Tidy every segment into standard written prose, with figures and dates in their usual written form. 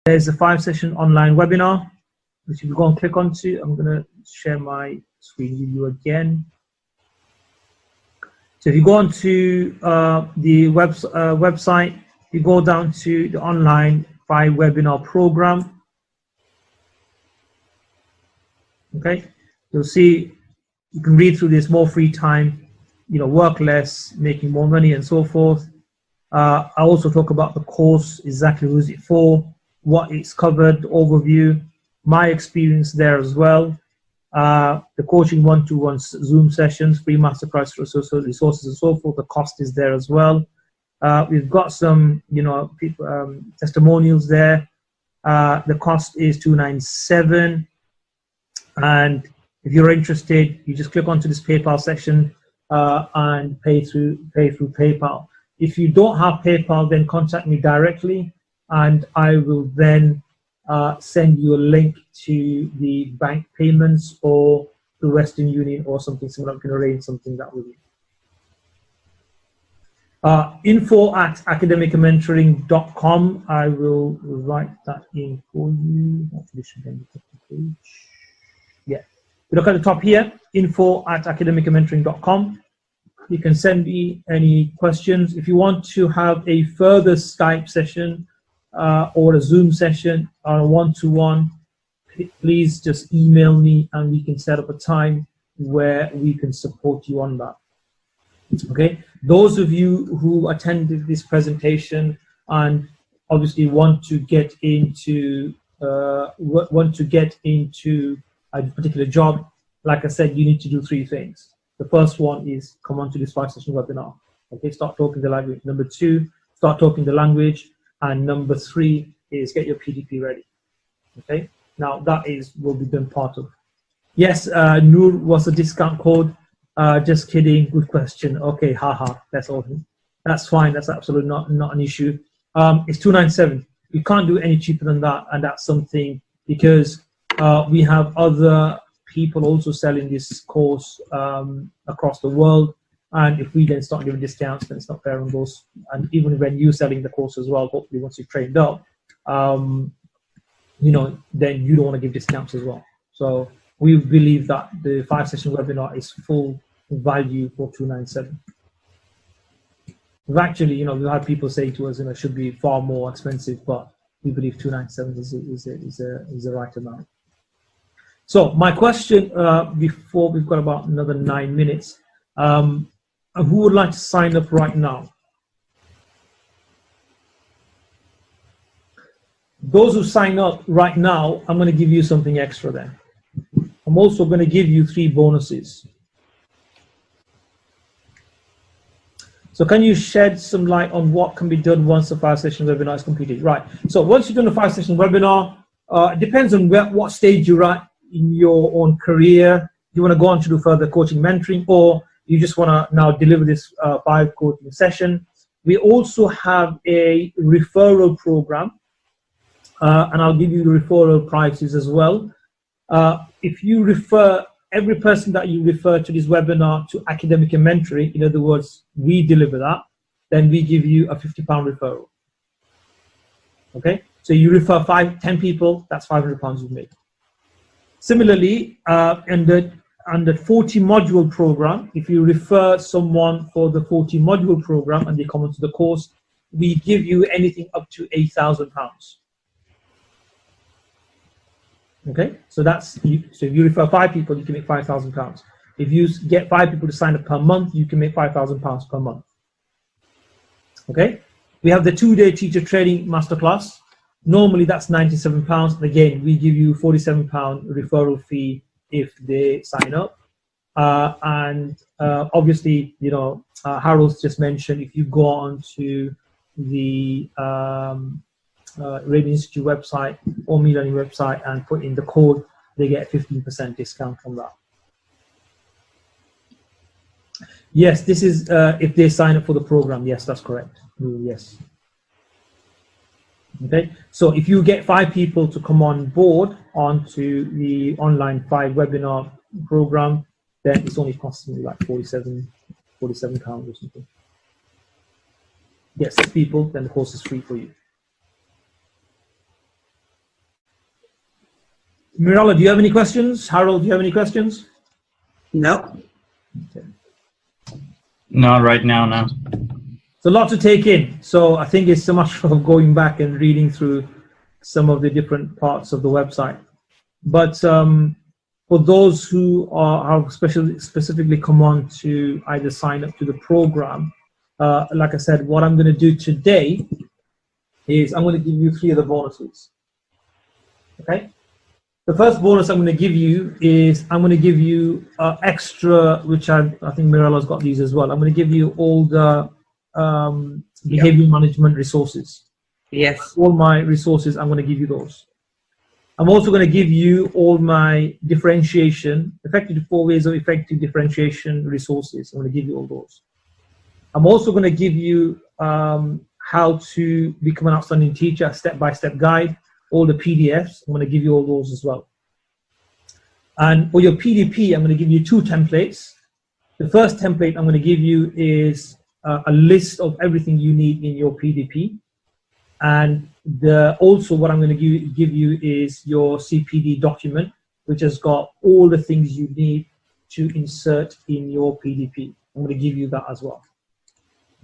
There's a 5-session online webinar, which if you go and click onto, I'm going to share my screen with you again. So if you go onto the website, you go down to the online 5-webinar program. Okay, you'll see you can read through this, more free time, work less, making more money, and so forth. I also talk about the course, exactly who's it for, what it's covered, overview, my experience there as well. The coaching one-to-one Zoom sessions, free masterclass resources, and so forth. The cost is there as well. We've got some, testimonials there. The cost is $297, and if you're interested, you just click onto this PayPal section and pay through PayPal. If you don't have PayPal, then contact me directly, and I will then send you a link to the bank payments or the Western Union or something similar. I can arrange something that with you. info@academicamentoring.com. I will write that in for you. Yeah. You look at the top here, info@academicamentoring.com. You can send me any questions. If you want to have a further Skype session or a Zoom session or a one-to-one, please just email me and we can set up a time where we can support you on that. Okay, those of you who attended this presentation and obviously want to get into a particular job, like I said, you need to do 3 things. The first one is come on to this 5-session webinar. Okay, start talking the language. Number 2, start talking the language. And number 3 is get your PDP ready. Okay, now that will be done part of. Yes, Noor was a discount code. Just kidding. Good question. Okay, haha. That's all. That's fine. That's absolutely not an issue. It's $297. You can't do any cheaper than that, and that's something because we have other people also selling this course across the world, and if we then start giving discounts, then it's not fair on those. And even when you're selling the course as well, hopefully once you've trained up, then you don't want to give discounts as well. So we believe that the 5-session webinar is full value for $297. We've actually, we've had people say to us, it should be far more expensive, but we believe $297 is the right amount. So my question before, we've got about another 9 minutes. Who would like to sign up right now? Those who sign up right now, I'm going to give you something extra then. I'm also going to give you 3 bonuses. So can you shed some light on what can be done once the 5-session webinar is completed? Right. So once you've done a 5-session webinar, it depends on what stage you're at in your own career. You want to go on to do further coaching, mentoring, or you just want to now deliver this 5 coaching session. We also have a referral program, and I'll give you the referral prices as well. If you refer every person that you refer to this webinar to Academica Mentoring, in other words, we deliver that, then we give you a £50 referral. Okay, so you refer 10 people, that's £500 you've made. Similarly, under 40 module program, if you refer someone for the 40 module program and they come onto the course, we give you anything up to £8,000. Okay, so so if you refer 5 people, you can make £5,000. If you get 5 people to sign up per month, you can make £5,000 per month. Okay, we have the 2-day teacher training masterclass. Normally that's £97. And again, we give you £47 referral fee if they sign up. Obviously, Harold's just mentioned, if you go on to the Raven Institute website or Me Learning website and put in the code, they get a 15% discount from that. Yes, this is if they sign up for the program. Yes, that's correct. Yes. Okay, so if you get 5 people to come on board onto the online 5 webinar program, then it's only costing you like £47 or something. Yes, 6 people, then the course is free for you. Mirella, do you have any questions? Harold, do you have any questions? No. Okay. Not right now, no. It's a lot to take in. So I think it's so much of going back and reading through some of the different parts of the website. But for those who have specifically come on to either sign up to the program, like I said, what I'm going to do today is I'm going to give you 3 of the bonuses. Okay? The first bonus I'm going to give you is I'm going to give you extra, which I think Mirella's got these as well. I'm going to give you all the behavior management resources. Yes. All my resources, I'm going to give you those. I'm also going to give you all my differentiation, 4 ways of effective differentiation resources. I'm going to give you all those. I'm also going to give you how to become an outstanding teacher, a step-by-step guide, all the PDFs. I'm going to give you all those as well. And for your PDP, I'm going to give you 2 templates. The first template I'm going to give you is a list of everything you need in your PDP. And also what I'm going to give you is your CPD document, which has got all the things you need to insert in your PDP. I'm going to give you that as well.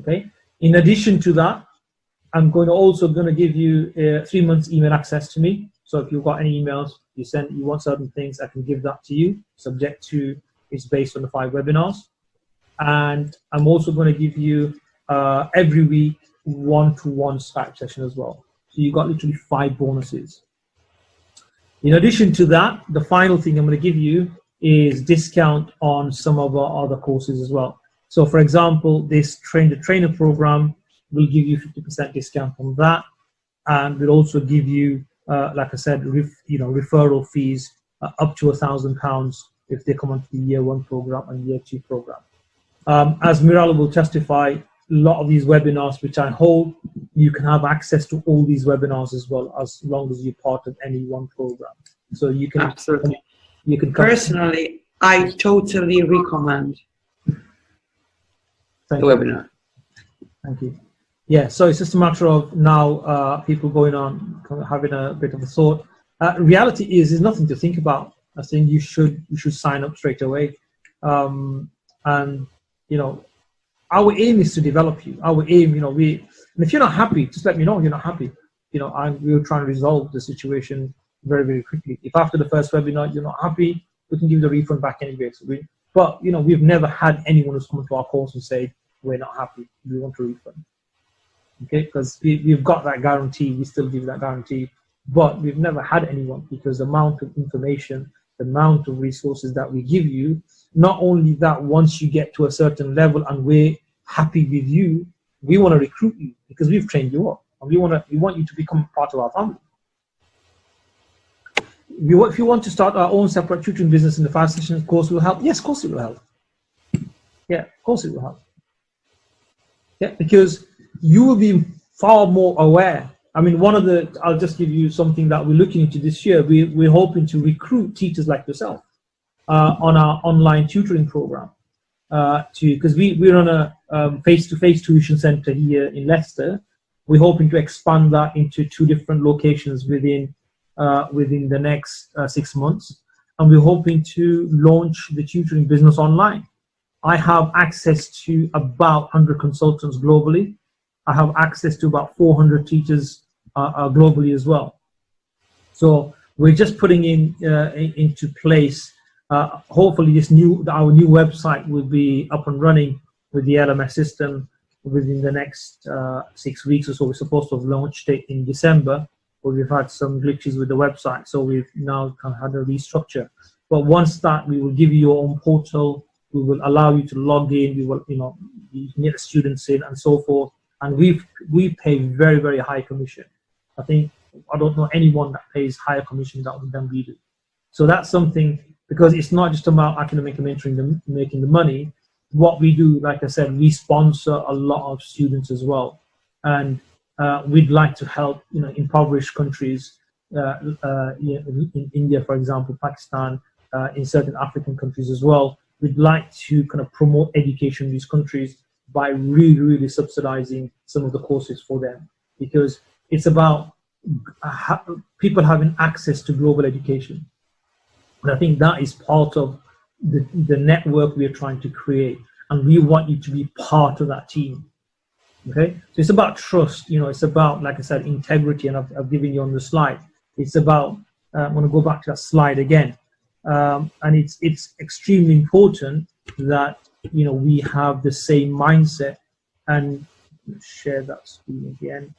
Okay. In addition to that, I'm also going to give you 3 months email access to me. So if you've got any emails you want certain things, I can give that to you, subject to it's based on the 5 webinars. And I'm also going to give you every week 1-to-1 Skype session as well. So you've got literally 5 bonuses. In addition to that, the final thing I'm going to give you is discount on some of our other courses as well. So for example, this Train the Trainer program will give you 50% discount on that. And we'll also give you, like I said, referral fees up to £1,000 if they come onto the Year 1 program and Year 2 program. As Mirella will testify, a lot of these webinars which I hold, you can have access to all these webinars as well, as long as you're part of any one program. So you can absolutely. You can personally, I totally recommend the webinar. Thank you. Yeah, so it's just a matter of now people going on, having a bit of a thought. Reality is, there's nothing to think about. I think you should sign up straight away. And our aim is to develop you. Our aim, and if you're not happy, just let me know you're not happy. We'll try and resolve the situation very, very quickly. If after the first webinar you're not happy, we can give the refund back anyway. But we've never had anyone who's come to our course and say we're not happy, we want a refund. Okay, because we've got that guarantee, we still give that guarantee, but we've never had anyone, because the amount of information, the amount of resources that we give you, not only that, once you get to a certain level and we're happy with you, we want to recruit you because we've trained you up, and we want you to become part of our family. If you want to start our own separate tutoring business in the 5 sessions course, will help. Yes, of course it will help. Yeah, of course it will help. Yeah, because you will be far more aware. I mean, I'll just give you something that we're looking into this year. We're hoping to recruit teachers like yourself on our online tutoring program, because we run a face-to-face tuition center here in Leicester. We're hoping to expand that into 2 different locations within the next 6 months, and we're hoping to launch the tutoring business online. I have access to about 100 consultants globally. I have access to about 400 teachers globally as well. So we're just putting into place. Hopefully, our new website will be up and running with the LMS system within the next 6 weeks or so. We're supposed to have launched it in December, but we've had some glitches with the website, so we've now kind of had a restructure. But once that, we will give you your own portal. We will allow you to log in. We will, you can get the students in and so forth. And we pay very, very high commission. I don't know anyone that pays higher commission than we do. So that's something, because it's not just about Academica mentoring making the money. What we do, like I said, we sponsor a lot of students as well, and we'd like to help impoverished countries, in India, for example, Pakistan, in certain African countries as well. We'd like to kind of promote education in these countries by really, really subsidizing some of the courses for them, because it's about people having access to global education. And I think that is part of the network we are trying to create. And we want you to be part of that team. Okay? So it's about trust. It's about, like I said, integrity. And I've given you on the slide. It's about, I'm going to go back to that slide again. And it's extremely important that, we have the same mindset. And share that screen again.